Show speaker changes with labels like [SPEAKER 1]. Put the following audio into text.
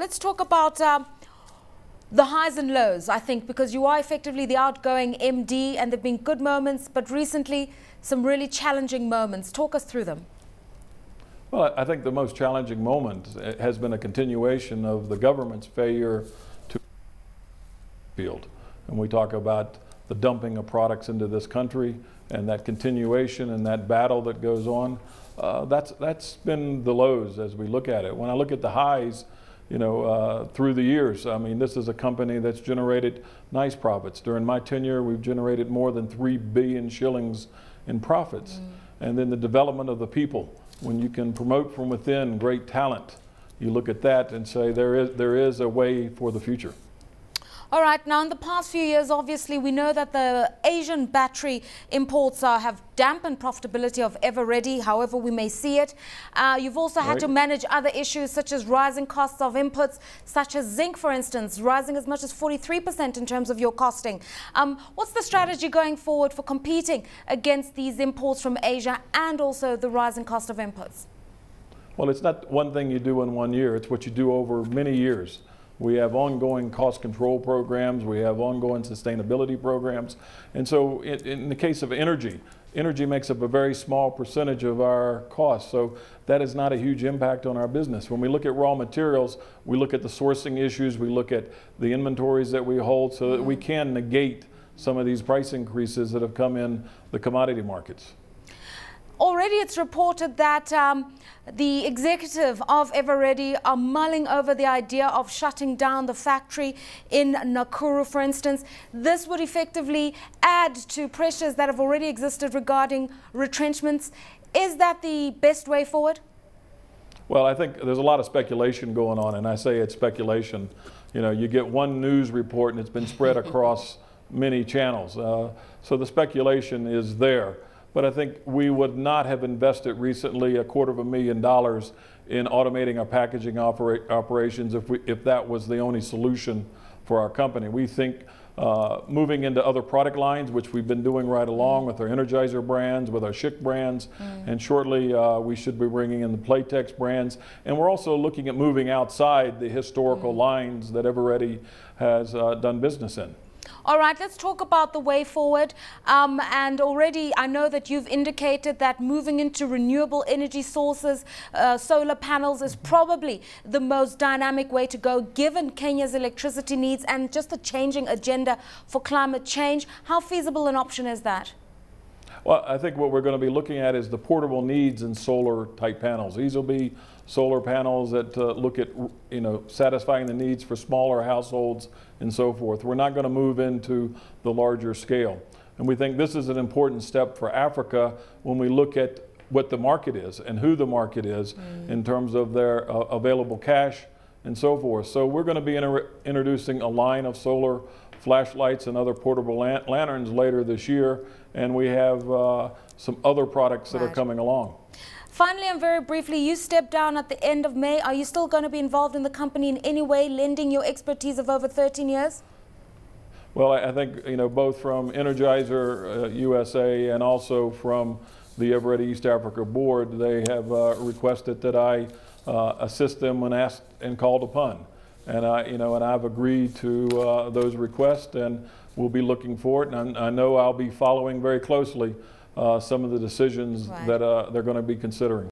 [SPEAKER 1] Let's talk about the highs and lows, I think, because you are effectively the outgoing MD and there have been good moments, but recently some really challenging moments. Talk us through them.
[SPEAKER 2] Well, I think the most challenging moment has been a continuation of the government's failure to field. And we talk about the dumping of products into this country and that continuation and that battle that goes on. That's been the lows as we look at it. When I look at the highs, you know, through the years, I mean, this is a company that's generated nice profits. During my tenure, we've generated more than 3 billion shillings in profits. And then the development of the people. When you can promote from within great talent, you look at that and say there is a way for the future.
[SPEAKER 1] All right, now in the past few years, obviously, we know that the Asian battery imports have dampened profitability of Eveready, however we may see it. You've also had to manage other issues such as rising costs of inputs, such as zinc, for instance, rising as much as 43% in terms of your costing. What's the strategy going forward for competing against these imports from Asia and also the rising cost of inputs?
[SPEAKER 2] Well, it's not one thing you do in 1 year. It's what you do over many years. We have ongoing cost control programs. We have ongoing sustainability programs. And so in the case of energy makes up a very small percentage of our costs. So that is not a huge impact on our business. When we look at raw materials, we look at the sourcing issues, we look at the inventories that we hold so that we can negate some of these price increases that have come in the commodity markets.
[SPEAKER 1] Already it's reported that the executive of Eveready are mulling over the idea of shutting down the factory in Nakuru, for instance. This would effectively add to pressures that have already existed regarding retrenchments. Is that the best way forward?
[SPEAKER 2] Well, I think there's a lot of speculation going on, and I say it's speculation. You know, you get one news report and it's been spread across many channels. So the speculation is there. But I think we would not have invested recently $250,000 in automating our packaging operations if that was the only solution for our company. We think moving into other product lines, which we've been doing right along with our Energizer brands, with our Schick brands, and shortly we should be bringing in the Playtex brands. And we're also looking at moving outside the historical lines that Eveready has done business in.
[SPEAKER 1] All right, let's talk about the way forward. And already I know that you've indicated that moving into renewable energy sources, solar panels is probably the most dynamic way to go given Kenya's electricity needs and just the changing agenda for climate change. How feasible an option is that?
[SPEAKER 2] Well, I think what we're going to be looking at is the portable needs in solar type panels. These will be solar panels that look at, you know, satisfying the needs for smaller households and so forth. We're not going to move into the larger scale. And we think this is an important step for Africa when we look at what the market is and who the market is in terms of their available cash and so forth. So we're going to be introducing a line of solar flashlights and other portable lanterns later this year, and we have some other products that are coming along.
[SPEAKER 1] Finally, and very briefly, you stepped down at the end of May. Are you still going to be involved in the company in any way, lending your expertise of over 13 years?
[SPEAKER 2] Well, I think, you know, both from Energizer USA and also from the Eveready East Africa board, they have requested that I assist them when asked and called upon. And I've agreed to those requests, and we'll be looking for it. And I know I'll be following very closely some of the decisions that they're going to be considering.